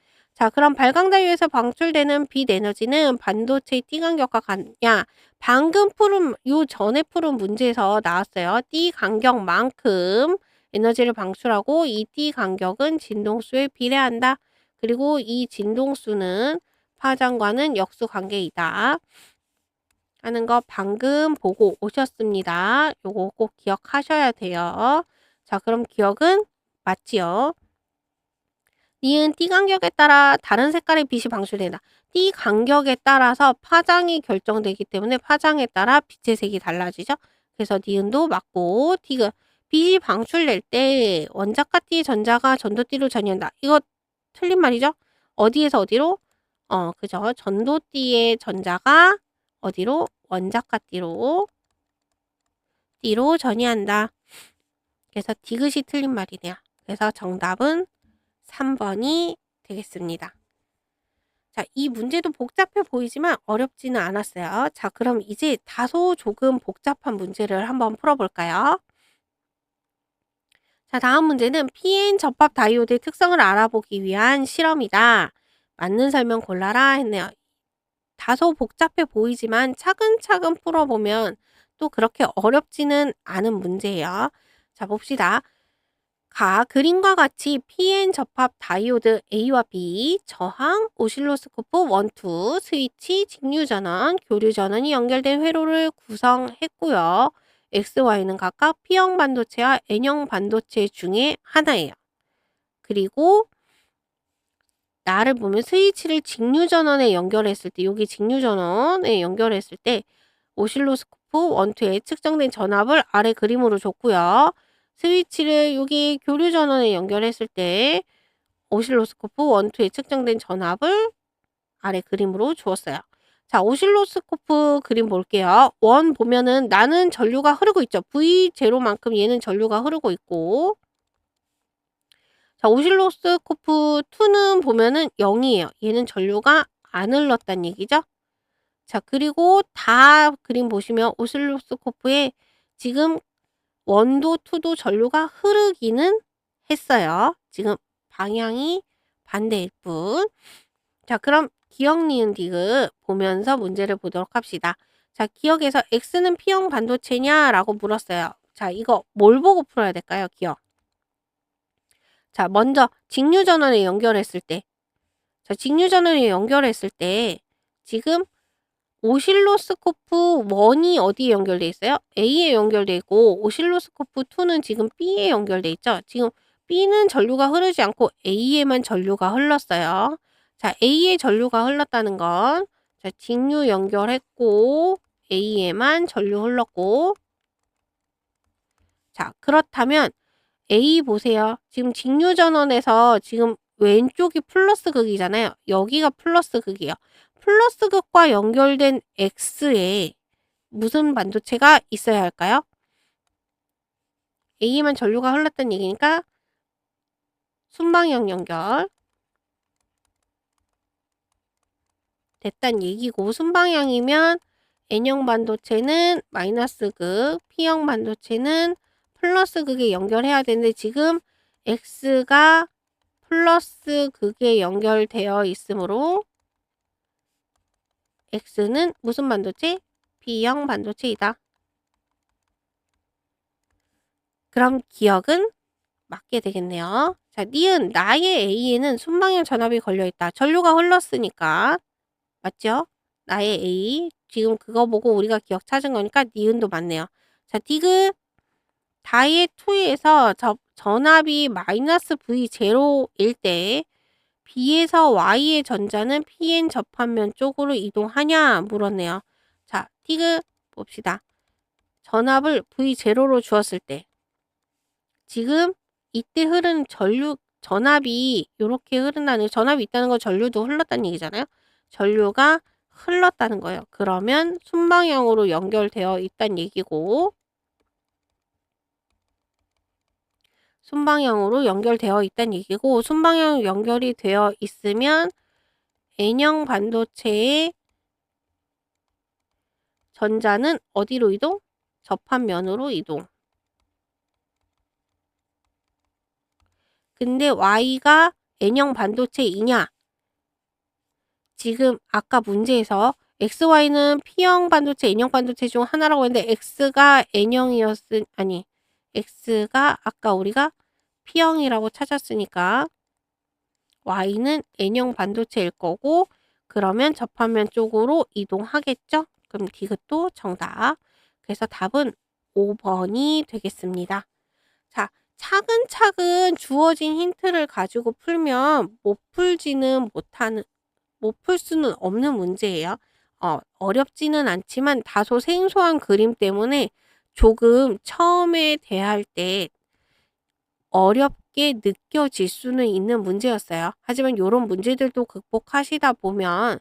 자, 그럼 발광다이오에서 방출되는 빛 에너지는 반도체의 띠 간격과 같냐? 방금 푸른 요 전에 푸른 문제에서 나왔어요. 띠 간격만큼 에너지를 방출하고 이 띠 간격은 진동수에 비례한다. 그리고 이 진동수는 파장과는 역수 관계이다. 하는 거 방금 보고 오셨습니다. 요거 꼭 기억하셔야 돼요. 자, 그럼 기억은 맞지요? 니은 띠 간격에 따라 다른 색깔의 빛이 방출된다. 띠 간격에 따라서 파장이 결정되기 때문에 파장에 따라 빛의 색이 달라지죠. 그래서 니은도 맞고 디귿 빛이 방출될 때 원자과 띠의 전자가 전도띠로 전이한다. 이거 틀린 말이죠? 어디에서 어디로? 그죠. 전도띠의 전자가 어디로? 원자과 띠로 전이한다. 그래서 디귿이 틀린 말이네요. 그래서 정답은 3번이 되겠습니다. 자, 이 문제도 복잡해 보이지만 어렵지는 않았어요. 자, 그럼 이제 다소 조금 복잡한 문제를 한번 풀어볼까요? 자, 다음 문제는 PN 접합 다이오드의 특성을 알아보기 위한 실험이다. 맞는 설명 골라라 했네요. 다소 복잡해 보이지만 차근차근 풀어보면 또 그렇게 어렵지는 않은 문제예요. 자, 봅시다. 그림과 같이 PN 접합 다이오드 A와 B, 저항, 오실로스코프 1, 2, 스위치, 직류전원, 교류전원이 연결된 회로를 구성했고요. X, Y는 각각 P형 반도체와 N형 반도체 중에 하나예요. 그리고 나를 보면 스위치를 직류전원에 연결했을 때, 여기 직류전원에 연결했을 때 오실로스코프 1, 2에 측정된 전압을 아래 그림으로 줬고요. 스위치를 여기 교류 전원에 연결했을 때 오실로스코프 1, 2에 측정된 전압을 아래 그림으로 주었어요. 자, 오실로스코프 그림 볼게요. 1 보면은 나는 전류가 흐르고 있죠. V0만큼 얘는 전류가 흐르고 있고, 자, 오실로스코프 2는 보면은 0이에요. 얘는 전류가 안 흘렀단 얘기죠. 자, 그리고 다 그림 보시면 오실로스코프에 지금 1도 2도 전류가 흐르기는 했어요. 지금 방향이 반대일 뿐. 자, 그럼 기억, 니은, 디귿 보면서 문제를 보도록 합시다. 자, 기억에서 X는 P형 반도체냐라고 물었어요. 자, 이거 뭘 보고 풀어야 될까요? 기억. 자, 먼저 직류전원에 연결했을 때, 자, 직류전원에 연결했을 때 지금 오실로스코프 1이 어디에 연결돼 있어요? A에 연결돼 있고 오실로스코프 2는 지금 B에 연결돼 있죠. 지금 B는 전류가 흐르지 않고 A에만 전류가 흘렀어요. 자, A에 전류가 흘렀다는 건 자, 직류 연결했고 A에만 전류 흘렀고, 자, 그렇다면 A 보세요. 지금 직류 전원에서 지금 왼쪽이 플러스 극이잖아요. 여기가 플러스 극이에요. 플러스 극과 연결된 X에 무슨 반도체가 있어야 할까요? A에만 전류가 흘렀다는 얘기니까 순방향 연결 됐단 얘기고, 순방향이면 N형 반도체는 마이너스 극, P형 반도체는 플러스 극에 연결해야 되는데 지금 X가 플러스 극에 연결되어 있으므로 X는 무슨 반도체? B형 반도체이다. 그럼 기억은 맞게 되겠네요. 자, 니은 나의 A에는 순방향 전압이 걸려있다. 전류가 흘렀으니까. 맞죠? 나의 A. 지금 그거 보고 우리가 기억 찾은 거니까 니은도 맞네요. 자, 디귿 다이의 2에서 전압이 마이너스 V0일 때 B에서 Y의 전자는 PN 접합면 쪽으로 이동하냐 물었네요. 자, 디귿 봅시다. 전압을 V0로 주었을 때 지금 이때 흐르는 전압이 이렇게 흐른다는, 전압이 있다는 건 전류도 흘렀다는 얘기잖아요. 전류가 흘렀다는 거예요. 그러면 순방향으로 연결되어 있다는 얘기고, 순방향으로 연결되어 있다는 얘기고, 순방향 연결이 되어 있으면 N형 반도체의 전자는 어디로 이동? 접합면으로 이동. 근데 Y가 N형 반도체이냐? 지금 아까 문제에서 XY는 P형 반도체, N형 반도체 중 하나라고 했는데 X가 X가 아까 우리가 P형이라고 찾았으니까 Y는 N형 반도체일 거고 그러면 접하면 쪽으로 이동하겠죠? 그럼 디귿도 정답. 그래서 답은 5번이 되겠습니다. 자, 차근차근 주어진 힌트를 가지고 풀면 못 풀 수는 없는 문제예요. 어렵지는 않지만 다소 생소한 그림 때문에 조금 처음에 대할 때 어렵게 느껴질 수는 있는 문제였어요. 하지만 요런 문제들도 극복하시다 보면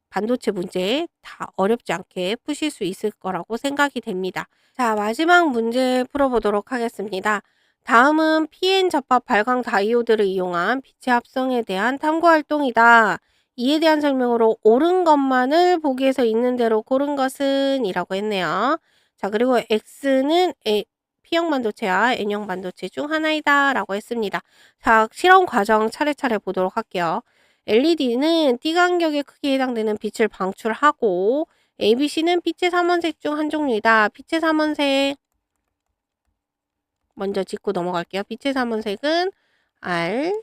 반도체 문제 다 어렵지 않게 푸실 수 있을 거라고 생각이 됩니다. 자, 마지막 문제 풀어보도록 하겠습니다. 다음은 PN 접합 발광 다이오드를 이용한 빛의 합성에 대한 탐구 활동이다. 이에 대한 설명으로 옳은 것만을 보기에서 있는 대로 고른 것은 이라고 했네요. 자, 그리고 X는 P형 반도체와 N형 반도체 중 하나이다 라고 했습니다. 자, 실험 과정 차례차례 보도록 할게요. LED는 띠간격의 크기에 해당되는 빛을 방출하고 ABC는 빛의 삼원색 중 한 종류이다. 빛의 삼원색 먼저 짚고 넘어갈게요. 빛의 삼원색은 R,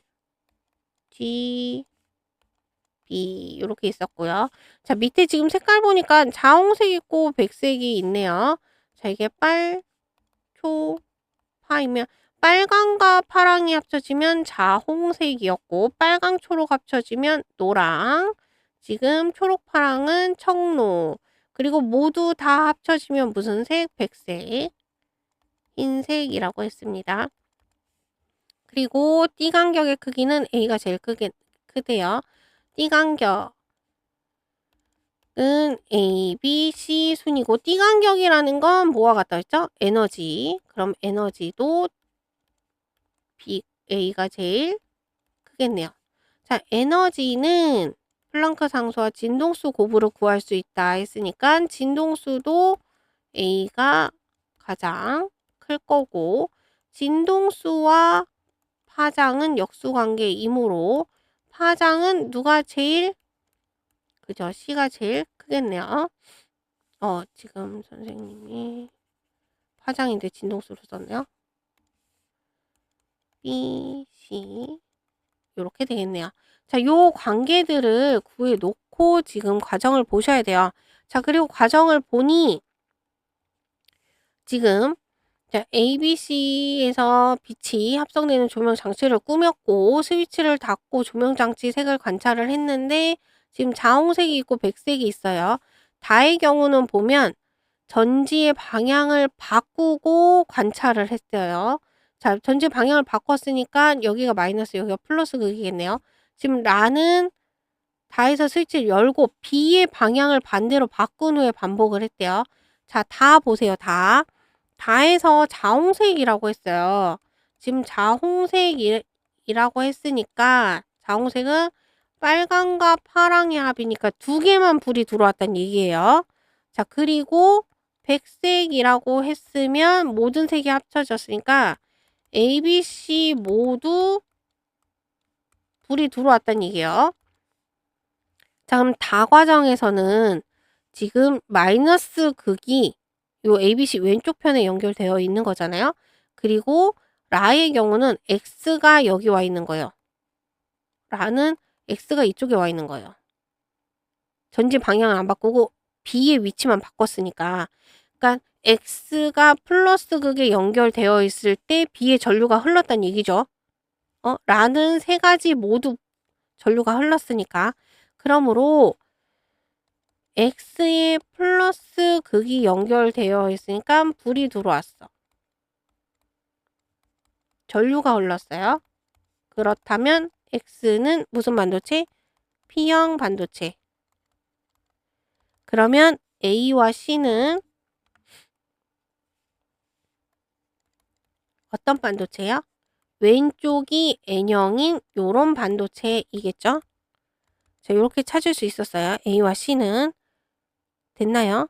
G, B 이렇게 있었고요. 자, 밑에 지금 색깔 보니까 자홍색 있고 백색이 있네요. 자, 이게 빨, 초, 파이면 빨강과 파랑이 합쳐지면 자홍색이었고 빨강, 초록 합쳐지면 노랑, 지금 초록, 파랑은 청로, 그리고 모두 다 합쳐지면 무슨 색? 백색, 흰색이라고 했습니다. 그리고 띠간격의 크기는 A가 제일 크대요. 띠간격은 A, B, C 순이고 띠간격이라는 건 뭐와 같다 했죠? 에너지. 그럼 에너지도 A가 제일 크겠네요. 자, 에너지는 플랑크 상수와 진동수 곱으로 구할 수 있다 했으니까 진동수도 A가 가장 클 거고 진동수와 파장은 역수관계이므로 파장은 누가 제일 그죠? C가 제일 크겠네요. 지금 선생님이 파장인데 진동수로 썼네요. B, C 이렇게 되겠네요. 자, 요 관계들을 구해 놓고 지금 과정을 보셔야 돼요. 자, 그리고 과정을 보니 지금 자, ABC에서 빛이 합성되는 조명 장치를 꾸몄고 스위치를 닫고 조명 장치 색을 관찰을 했는데 지금 자홍색이 있고 백색이 있어요. 다의 경우는 보면 전지의 방향을 바꾸고 관찰을 했어요. 자, 전지 방향을 바꿨으니까 여기가 마이너스, 여기가 플러스 극이겠네요. 지금 라는 다에서 스위치를 열고 B의 방향을 반대로 바꾼 후에 반복을 했대요. 자, 다 보세요. 다에서 자홍색이라고 했어요. 지금 자홍색이라고 했으니까 자홍색은 빨강과 파랑의 합이니까 두 개만 불이 들어왔다는 얘기예요. 자, 그리고 백색이라고 했으면 모든 색이 합쳐졌으니까 A, B, C 모두 불이 들어왔다는 얘기예요. 자, 그럼 다 과정에서는 지금 마이너스 극이 요 ABC 왼쪽 편에 연결되어 있는 거잖아요. 그리고 라의 경우는 X가 여기 와 있는 거예요. 라는 X가 이쪽에 와 있는 거예요. 전지 방향을 안 바꾸고 B의 위치만 바꿨으니까. 그러니까 X가 플러스 극에 연결되어 있을 때 B의 전류가 흘렀다는 얘기죠. 라는 세 가지 모두 전류가 흘렀으니까. 그러므로 X에 플러스 극이 연결되어 있으니까 불이 들어왔어. 전류가 흘렀어요. 그렇다면 X는 무슨 반도체? P형 반도체. 그러면 A와 C는 어떤 반도체요? 왼쪽이 N형인 요런 반도체이겠죠? 자, 이렇게 찾을 수 있었어요. A와 C는. 됐나요?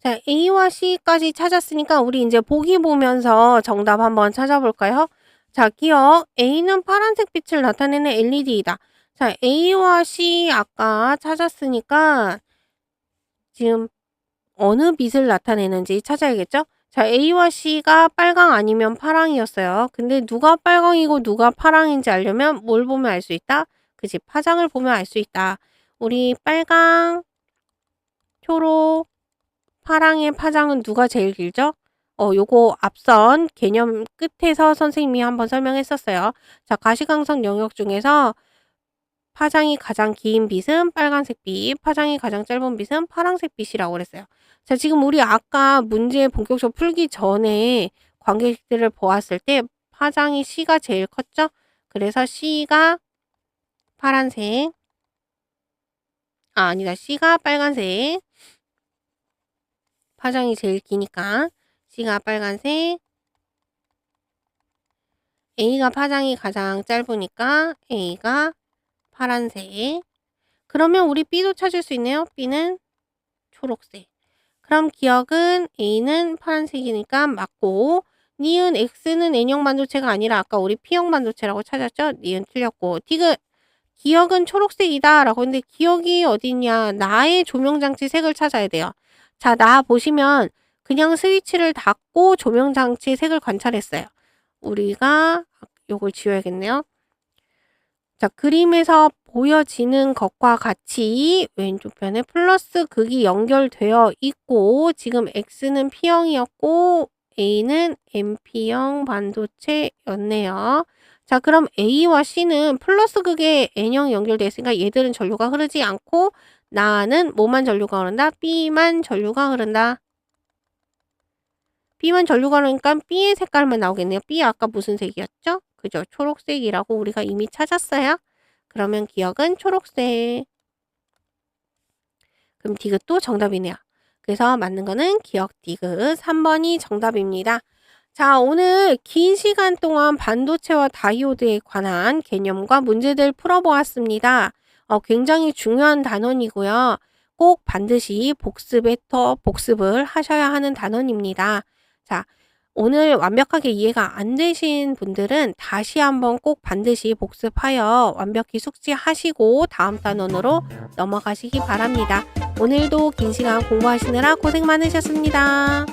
자, A와 C까지 찾았으니까 우리 이제 보기 보면서 정답 한번 찾아볼까요? 자, 기억 A는 파란색 빛을 나타내는 LED이다. 자, A와 C 아까 찾았으니까 지금 어느 빛을 나타내는지 찾아야겠죠? 자, A와 C가 빨강 아니면 파랑이었어요. 근데 누가 빨강이고 누가 파랑인지 알려면 뭘 보면 알 수 있다? 그치, 파장을 보면 알 수 있다. 우리 빨강, 초록, 파랑의 파장은 누가 제일 길죠? 요거 앞선 개념 끝에서 선생님이 한번 설명했었어요. 자, 가시광선 영역 중에서 파장이 가장 긴 빛은 빨간색 빛, 파장이 가장 짧은 빛은 파란색 빛이라고 그랬어요. 자, 지금 우리 아까 문제 본격적으로 풀기 전에 관계식들을 보았을 때 파장이 C가 제일 컸죠? 그래서 C가 파란색, 아니다. C가 빨간색, 파장이 제일 기니까 C가 빨간색, A가 파장이 가장 짧으니까 A가 파란색. 그러면 우리 B도 찾을 수 있네요. B는 초록색. 그럼 기억은 A는 파란색이니까 맞고, 니은 X는 N형 반도체가 아니라 아까 우리 P형 반도체라고 찾았죠? 니은 틀렸고, 디귿 기억은 초록색이다 라고 했는데 기억이 어딨냐? 나의 조명장치 색을 찾아야 돼요. 자, 나 보시면 그냥 스위치를 닫고 조명장치 색을 관찰했어요. 우리가 요걸 지워야겠네요. 자, 그림에서 보여지는 것과 같이 왼쪽 편에 플러스 극이 연결되어 있고 지금 X는 P형이었고 A는 NP형 반도체였네요. 자, 그럼 A와 C는 플러스 극에 N형이 연결되어 있으니까 얘들은 전류가 흐르지 않고 나는 뭐만 전류가 흐른다? B만 전류가 흐른다. B만 전류가 흐르니까 B의 색깔만 나오겠네요. B 아까 무슨 색이었죠? 그죠? 초록색이라고 우리가 이미 찾았어요. 그러면 기억은 초록색. 그럼 디귿도 정답이네요. 그래서 맞는 거는 기억 디귿 3번이 정답입니다. 자, 오늘 긴 시간 동안 반도체와 다이오드에 관한 개념과 문제들 풀어보았습니다. 굉장히 중요한 단원이고요. 꼭 반드시 복습을 하셔야 하는 단원입니다. 자, 오늘 완벽하게 이해가 안 되신 분들은 다시 한번 꼭 반드시 복습하여 완벽히 숙지하시고 다음 단원으로 넘어가시기 바랍니다. 오늘도 긴 시간 공부하시느라 고생 많으셨습니다.